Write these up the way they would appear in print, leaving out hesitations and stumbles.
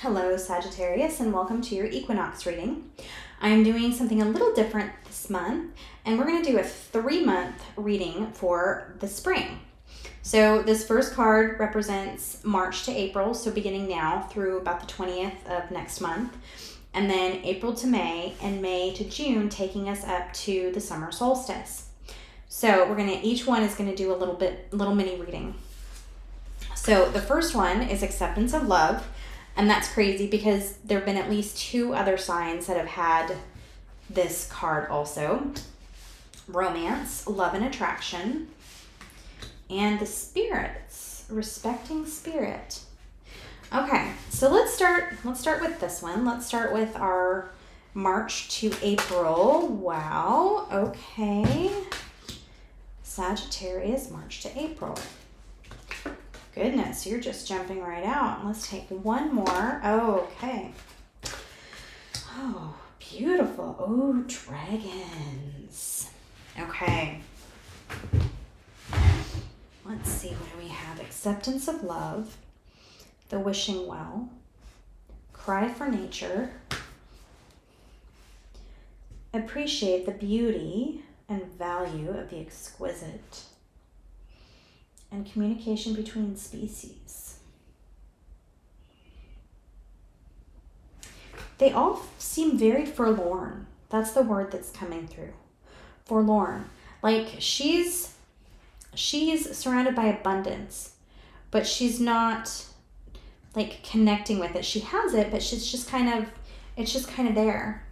Hello Sagittarius, and welcome to your equinox reading. I'm doing something a little different this month, and we're going to do a 3-month reading for the spring. So this first card represents March to April, so beginning now through about the 20th of next month, and then April to May and May to June, taking us up to the summer solstice. So each one is going to do a little mini reading. So the first one is acceptance of love. And that's crazy because there have been at least 2 other signs that have had this card also. Romance, love and attraction, and the spirits, respecting spirit. Okay, so let's start with this one. Let's start with our March to April. Wow, okay. Sagittarius, March to April. Goodness, you're just jumping right out. Let's take one more. Oh, okay. Oh, beautiful. Oh, dragons. Okay. Let's see, what do we have? Acceptance of love, the wishing well, cry for nature, appreciate the beauty and value of the exquisite, and communication between species. They all seem very forlorn. That's the word that's coming through. Forlorn. Like she's surrounded by abundance, but she's not like connecting with it. She has it, but it's just kind of there.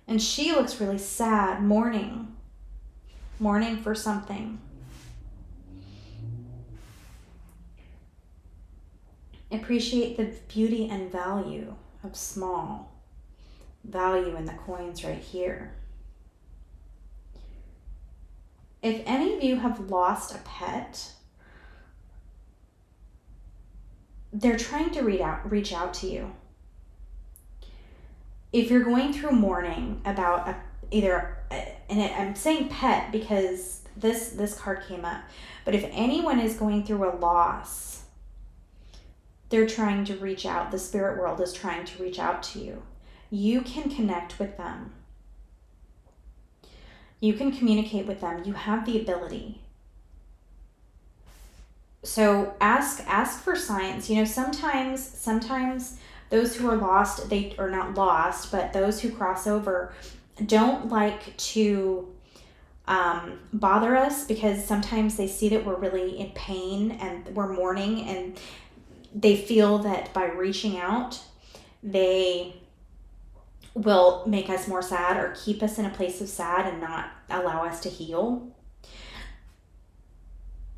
And she looks really sad, mourning for something. Appreciate the beauty and value of small. Value in the coins right here. If any of you have lost a pet, they're trying to reach out to you. If you're going through mourning about I'm saying pet because this card came up, but if anyone is going through a loss, they're trying to reach out. The spirit world is trying to reach out to you. You can connect with them. You can communicate with them. You have the ability. So ask for signs. You know, sometimes those who are lost, they are not lost, but those who cross over don't like to bother us because sometimes they see that we're really in pain and we're mourning, and they feel that by reaching out, they will make us more sad or keep us in a place of sad and not allow us to heal.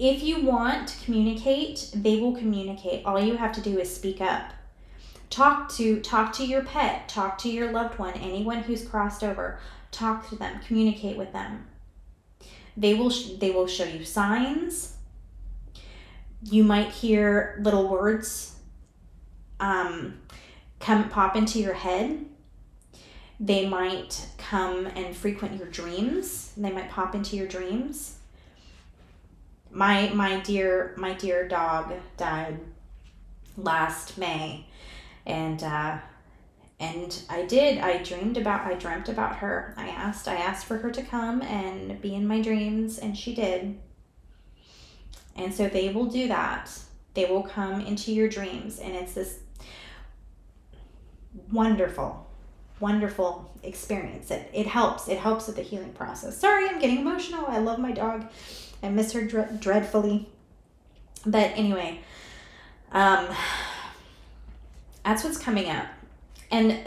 If you want to communicate, they will communicate. All you have to do is speak up. Talk to your pet, talk to your loved one, anyone who's crossed over. Talk to them, communicate with them. They will show you signs. You might hear little words pop into your head. They might come and frequent your dreams. They might pop into your dreams. My dear dog died last May, and I dreamt about her. I asked for her to come and be in my dreams, and she did. And so they will do that. They will come into your dreams, and it's this wonderful, wonderful experience. It helps with the healing process. Sorry, I'm getting emotional. I love my dog. I miss her dreadfully. But anyway, that's what's coming up. And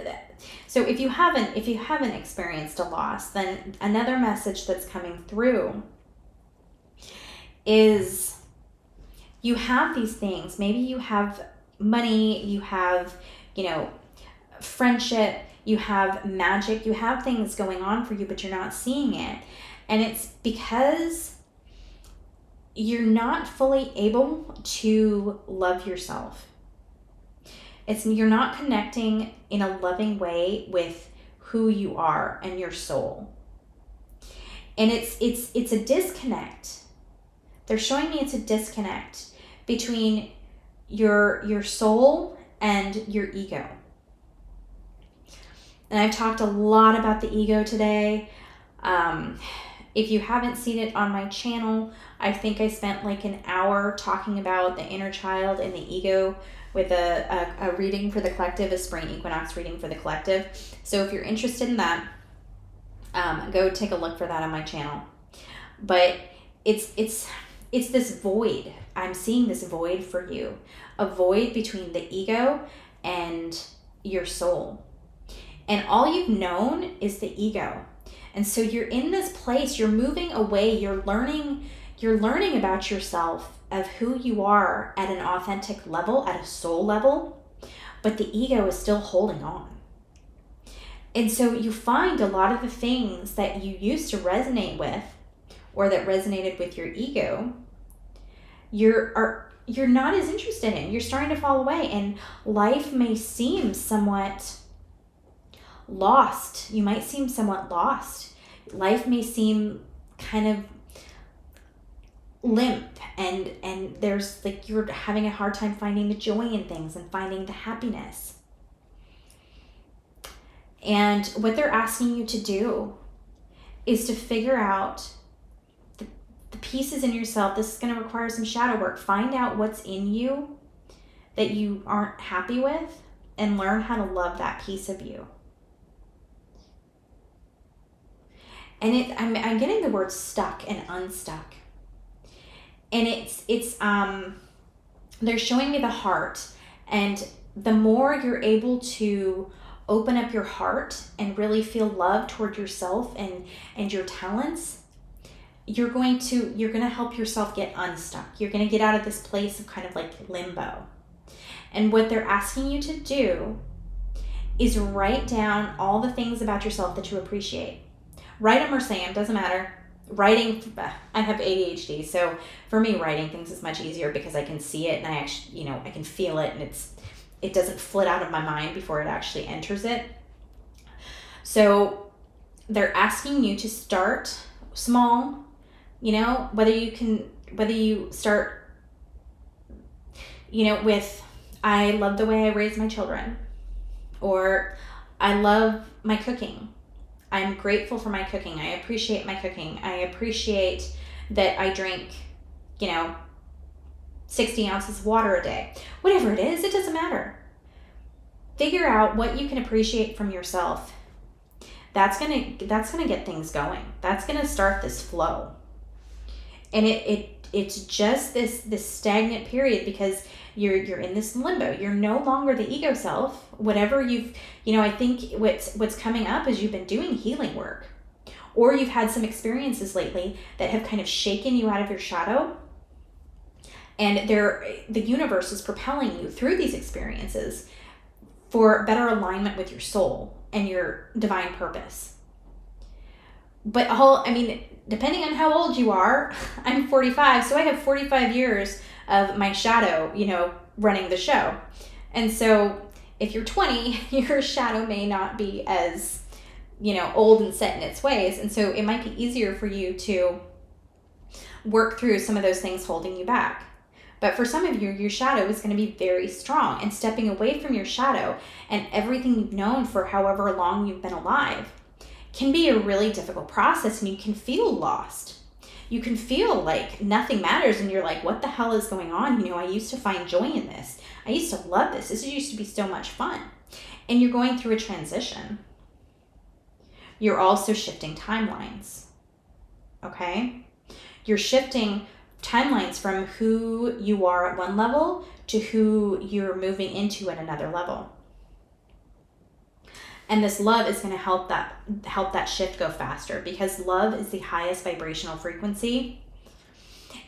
so if you haven't experienced a loss, then another message that's coming through is you have these things. Maybe you have money, you have, friendship, you have magic, you have things going on for you, but you're not seeing it. And it's because you're not fully able to love yourself. You're not connecting in a loving way with who you are and your soul. And it's a disconnect. They're showing me it's a disconnect between your soul and your ego. And I've talked a lot about the ego today. If you haven't seen it on my channel, I think I spent like an hour talking about the inner child and the ego with a reading for the collective, a Spring Equinox reading for the collective. So if you're interested in that, go take a look for that on my channel. But it's this void. I'm seeing this void for you, a void between the ego and your soul. And all you've known is the ego. And so you're in this place, you're moving away, you're learning about yourself, of who you are at an authentic level, at a soul level, but the ego is still holding on. And so you find a lot of the things that you used to resonate with, or that resonated with your ego, you're not as interested in. You're starting to fall away, and life may seem somewhat lost. You might seem somewhat lost. Life may seem kind of limp, and there's like, you're having a hard time finding the joy in things and finding the happiness. And what they're asking you to do is to figure out the pieces in yourself. This is going to require some shadow work. Find out what's in you that you aren't happy with, and learn how to love that piece of you. And I'm getting the word stuck and unstuck. And they're showing me the heart. And the more you're able to open up your heart and really feel love toward yourself and your talents, you're going to help yourself get unstuck. You're going to get out of this place of kind of like limbo. And what they're asking you to do is write down all the things about yourself that you appreciate. Write them or say them, doesn't matter. Writing, I have ADHD, so for me, writing things is much easier because I can see it and I actually, I can feel it, and it doesn't flit out of my mind before it actually enters it. So they're asking you to start small, whether you start, with, I love the way I raise my children, or I love my cooking. I'm grateful for my cooking. I appreciate my cooking. I appreciate that I drink, 60 ounces of water a day. Whatever it is, it doesn't matter. Figure out what you can appreciate from yourself. That's gonna get things going. That's gonna start this flow. And it's just this stagnant period because you're in this limbo. You're no longer the ego self. Whatever I think what's coming up is you've been doing healing work, or you've had some experiences lately that have kind of shaken you out of your shadow, and the universe is propelling you through these experiences for better alignment with your soul and your divine purpose. But depending on how old you are, I'm 45, so I have 45 years of my shadow, running the show. And so if you're 20, your shadow may not be as, old and set in its ways. And so it might be easier for you to work through some of those things holding you back. But for some of you, your shadow is going to be very strong, and stepping away from your shadow and everything you've known for however long you've been alive can be a really difficult process, and you can feel lost. You can feel like nothing matters, and you're like, what the hell is going on? I used to find joy in this. I used to love this. This used to be so much fun. And you're going through a transition. You're also shifting timelines, okay? You're shifting timelines from who you are at one level to who you're moving into at another level. And this love is going to help that shift go faster, because love is the highest vibrational frequency.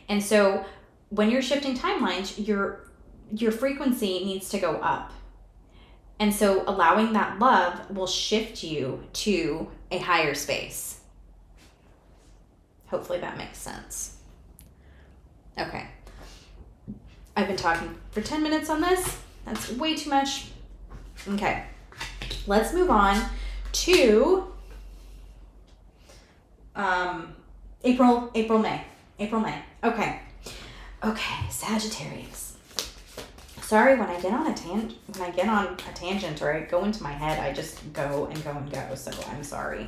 And so when you're shifting timelines, your frequency needs to go up. And so allowing that love will shift you to a higher space. Hopefully that makes sense. Okay. I've been talking for 10 minutes on this. That's way too much. Okay. Let's move on to April, May. Okay, Sagittarius. Sorry, when I get on a tangent or I go into my head, I just go and go and go. So I'm sorry.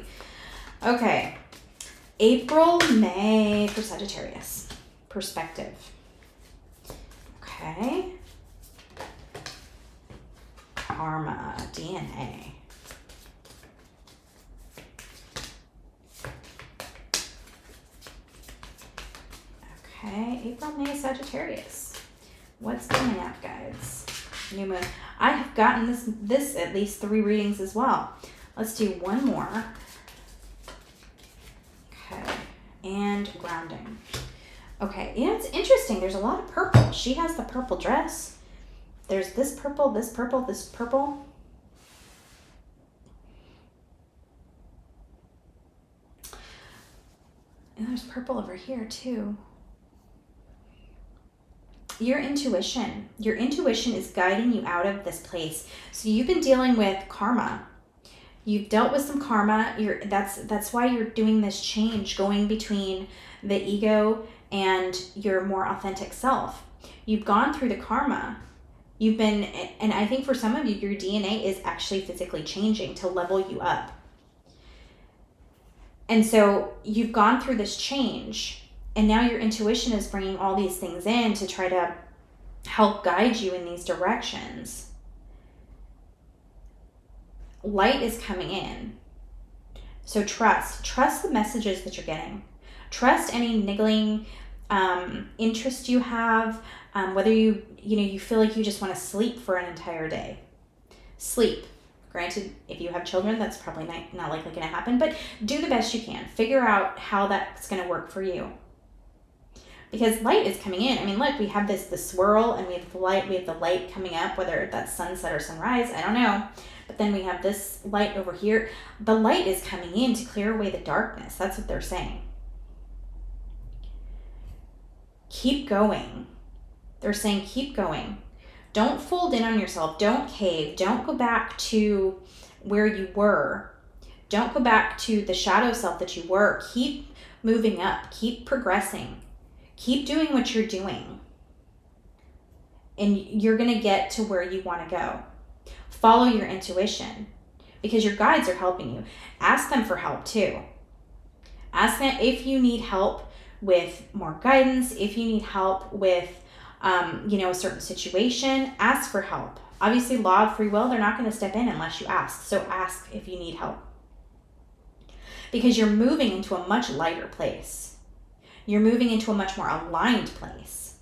Okay. April, May for Sagittarius. Perspective. Okay. Karma, DNA. Okay, April, May, Sagittarius. What's coming up, guys? New moon. I have gotten this at least 3 readings as well. Let's do one more. Okay, and grounding. Okay, yeah, it's interesting. There's a lot of purple. She has the purple dress. There's this purple, this purple, this purple. And there's purple over here too. Your intuition is guiding you out of this place. So you've been dealing with karma. You've dealt with some karma. That's why you're doing this change, going between the ego and your more authentic self. You've gone through the karma. And I think for some of you, your DNA is actually physically changing to level you up. And so you've gone through this change. And now your intuition is bringing all these things in to try to help guide you in these directions. Light is coming in. So trust the messages that you're getting. Trust any niggling interest you have, whether you feel like you just want to sleep for an entire day. Sleep. Granted, if you have children, that's probably not likely going to happen, but do the best you can. Figure out how that's going to work for you. Because light is coming in. I mean, look, we have the swirl, and we have the light coming up, whether that's sunset or sunrise, I don't know. But then we have this light over here. The light is coming in to clear away the darkness. That's what they're saying. Keep going. They're saying keep going. Don't fold in on yourself. Don't cave. Don't go back to where you were. Don't go back to the shadow self that you were. Keep moving up. Keep progressing. Keep doing what you're doing. And you're going to get to where you want to go. Follow your intuition because your guides are helping you. Ask them for help too. Ask them if you need help with more guidance, if you need help with, a certain situation, ask for help. Obviously, law of free will, they're not going to step in unless you ask. So ask if you need help. Because you're moving into a much lighter place. You're moving into a much more aligned place.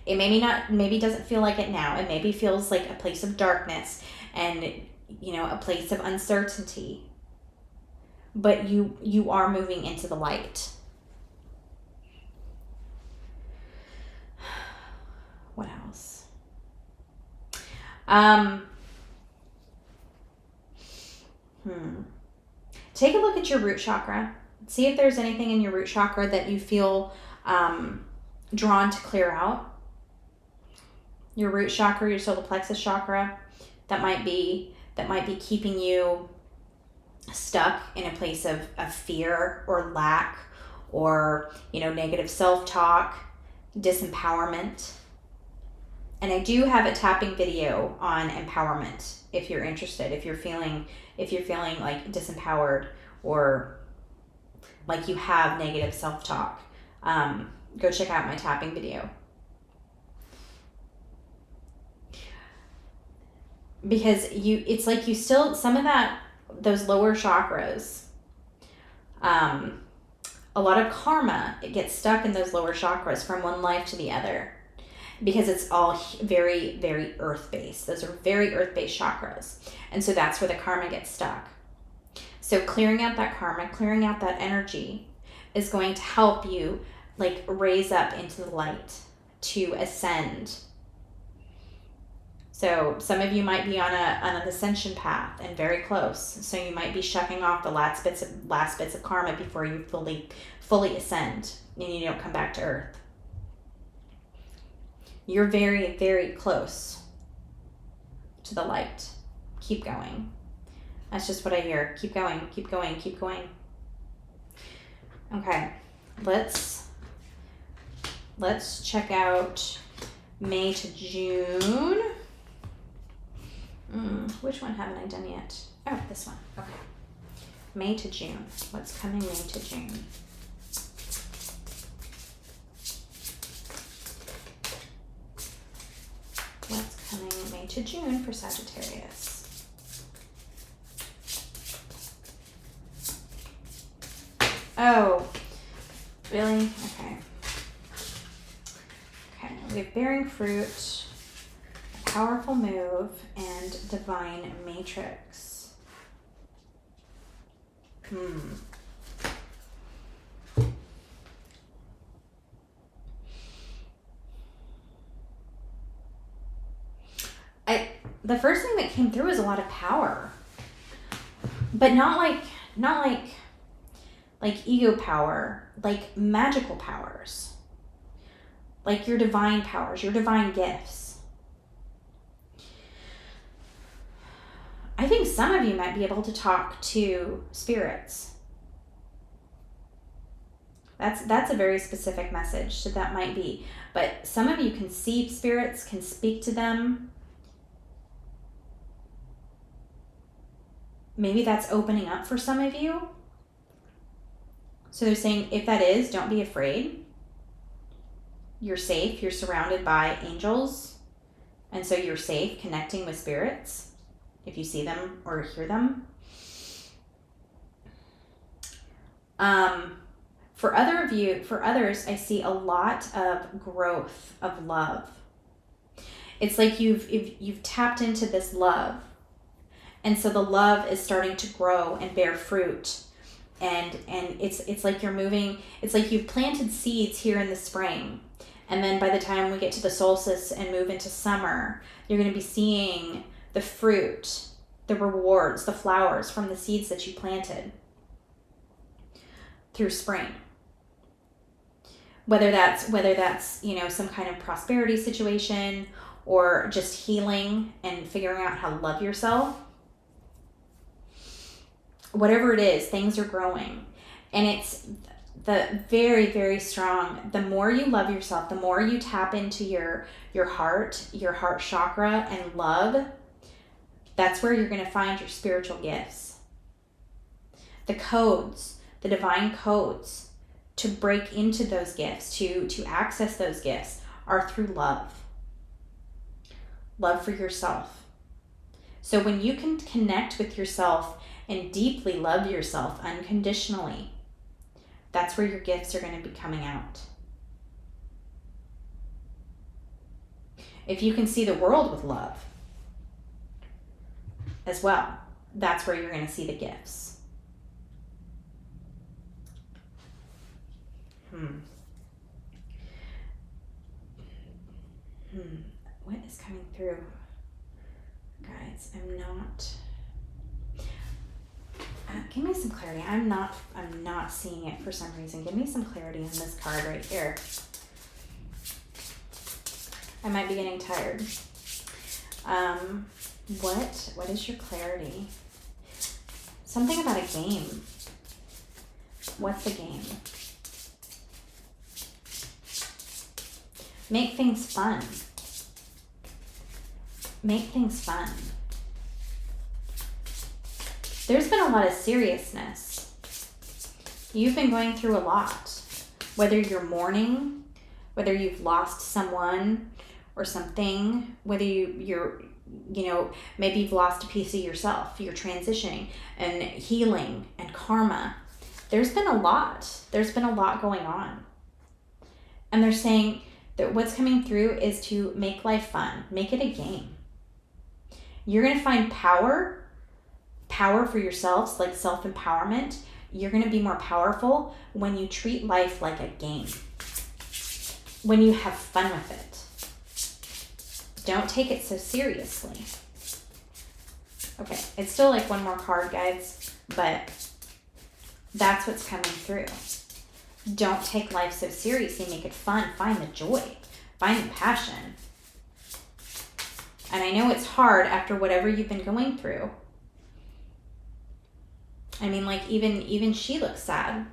It maybe doesn't feel like it now. It maybe feels like a place of darkness and, a place of uncertainty. But you are moving into the light. What else? Take a look at your root chakra. See if there's anything in your root chakra that you feel drawn to clear out. Your root chakra, your solar plexus chakra, that might be keeping you stuck in a place of fear or lack or, negative self-talk, disempowerment. And I do have a tapping video on empowerment if you're interested, if you're feeling like disempowered or like you have negative self-talk. Go check out my tapping video. Because it's like you still, some of those lower chakras, a lot of karma, it gets stuck in those lower chakras from one life to the other. Because it's all very, very earth-based. Those are very earth-based chakras. And so that's where the karma gets stuck. So clearing out that karma, clearing out that energy is going to help you raise up into the light to ascend. So some of you might be on an ascension path and very close. So you might be shucking off the last bits of karma before you fully ascend and you don't come back to earth. You're very, very close to the light. Keep going. That's just what I hear. Keep going, keep going, keep going. Okay, let's check out May to June. Which one haven't I done yet? Oh, this one. Okay. May to June. What's coming May to June? What's coming May to June for Sagittarius? Oh, really? Okay. Okay, we have bearing fruit, powerful move, and divine matrix. The first thing that came through is a lot of power, but not like ego power, like magical powers, like your divine powers, your divine gifts. I think some of you might be able to talk to spirits. That's a very specific message, so that might be. But some of you can see spirits, can speak to them. Maybe that's opening up for some of you. So they're saying, if that is, don't be afraid. You're safe. You're surrounded by angels. And so you're safe connecting with spirits if you see them or hear them. For others, I see a lot of growth of love. It's like you've tapped into this love. And so the love is starting to grow and bear fruit. And it's like you're moving, it's like you've planted seeds here in the spring. And then by the time we get to the solstice and move into summer, you're going to be seeing the fruit, the rewards, the flowers from the seeds that you planted through spring. Whether that's, some kind of prosperity situation or just healing and figuring out how to love yourself. Whatever it is, things are growing. And it's the very, very strong. The more you love yourself, the more you tap into your heart chakra and love, that's where you're going to find your spiritual gifts. The codes, the divine codes to break into those gifts, to access those gifts are through love. Love for yourself. So when you can connect with yourself and deeply love yourself unconditionally, that's where your gifts are going to be coming out. If you can see the world with love as well, that's where you're going to see the gifts. What is coming through? Guys, I'm not... give me some clarity. I'm not seeing it for some reason. Give me some clarity on this card right here. I might be getting tired. What is your clarity? Something about a game. What's the game? Make things fun. Make things fun. There's been a lot of seriousness. You've been going through a lot. Whether you're mourning, whether you've lost someone or something, whether you're maybe you've lost a piece of yourself, you're transitioning and healing and karma. There's been a lot. There's been a lot going on. And they're saying that what's coming through is to make life fun. Make it a game. You're going to find power for yourselves, like self-empowerment. You're going to be more powerful when you treat life like a game. When you have fun with it. Don't take it so seriously. Okay, it's still like one more card, guys, but that's what's coming through. Don't take life so seriously. Make it fun. Find the joy. Find the passion. And I know it's hard after whatever you've been going through. I mean, like even she looks sad.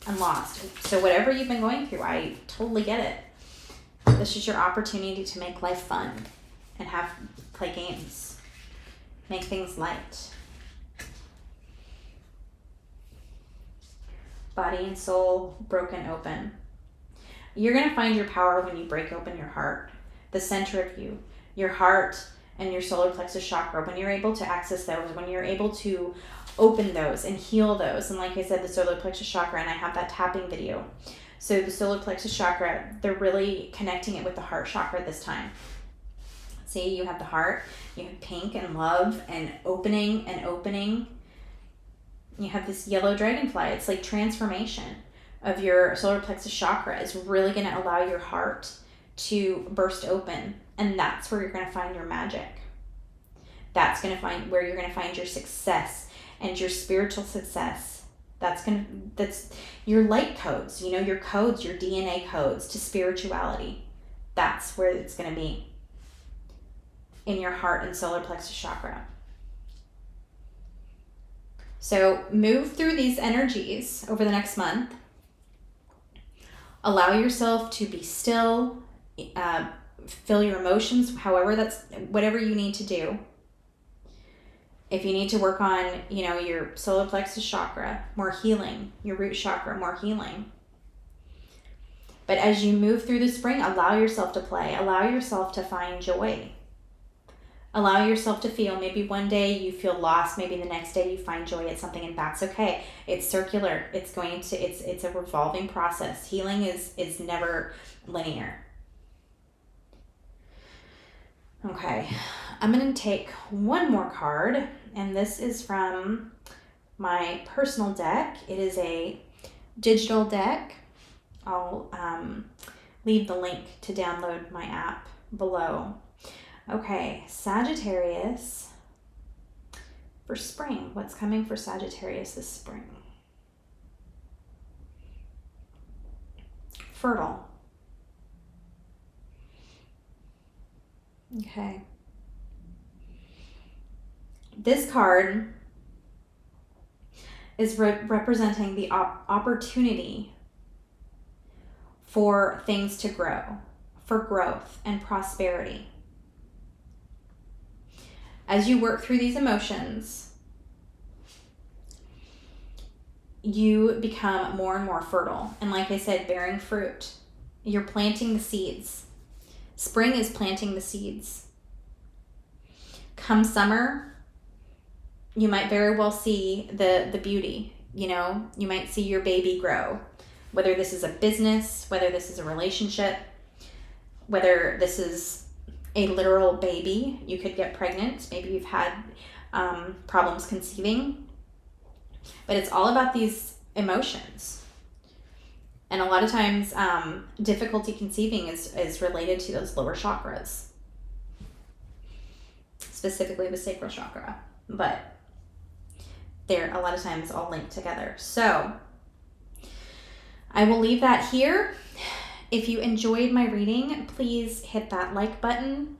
and lost. So whatever you've been going through, I totally get it. This is your opportunity to make life fun and play games. Make things light. Body and soul broken open. You're going to find your power when you break open your heart, the center of you, your heart and your solar plexus chakra. When you're able to access those, when you're able to open those and heal those. And like I said, the solar plexus chakra, and I have that tapping video. So the solar plexus chakra, they're really connecting it with the heart chakra this time. See, you have the heart, you have pink and love and opening and opening. You have this yellow dragonfly. It's like transformation of your solar plexus chakra is really going to allow your heart to burst open. And that's where you're going to find your magic. That's where you're going to find your success and your spiritual success. That's your light codes, your codes, your DNA codes to spirituality. That's where it's going to be, in your heart and solar plexus chakra. So move through these energies over the next month. Allow yourself to be still, feel your emotions, whatever you need to do. If you need to work on, your solar plexus chakra, more healing, your root chakra, more healing. But as you move through the spring, allow yourself to play. Allow yourself to find joy. Allow yourself to feel. Maybe one day you feel lost. Maybe the next day you find joy at something, and that's okay. It's circular. It's a revolving process. Healing is never linear. Okay, I'm going to take one more card, and this is from my personal deck. It is a digital deck. I'll leave the link to download my app below. Okay, Sagittarius for spring. What's coming for Sagittarius this spring? Fertile. Okay. This card is representing the opportunity for things to grow, for growth and prosperity. As you work through these emotions, you become more and more fertile. And like I said, bearing fruit. You're planting the seeds. Spring is planting the seeds. Come summer, you might very well see the beauty. You might see your baby grow. Whether this is a business, whether this is a relationship, whether this is a literal baby, you could get pregnant. Maybe you've had problems conceiving. But it's all about these emotions. And a lot of times, difficulty conceiving is related to those lower chakras, specifically the sacral chakra. But they're a lot of times all linked together. So I will leave that here. If you enjoyed my reading, please hit that like button.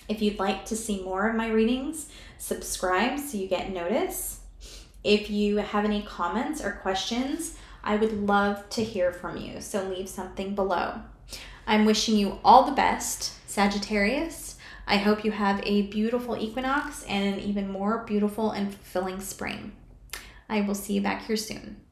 If you'd like to see more of my readings, subscribe so you get notice. If you have any comments or questions, I would love to hear from you, so leave something below. I'm wishing you all the best, Sagittarius. I hope you have a beautiful equinox and an even more beautiful and fulfilling spring. I will see you back here soon.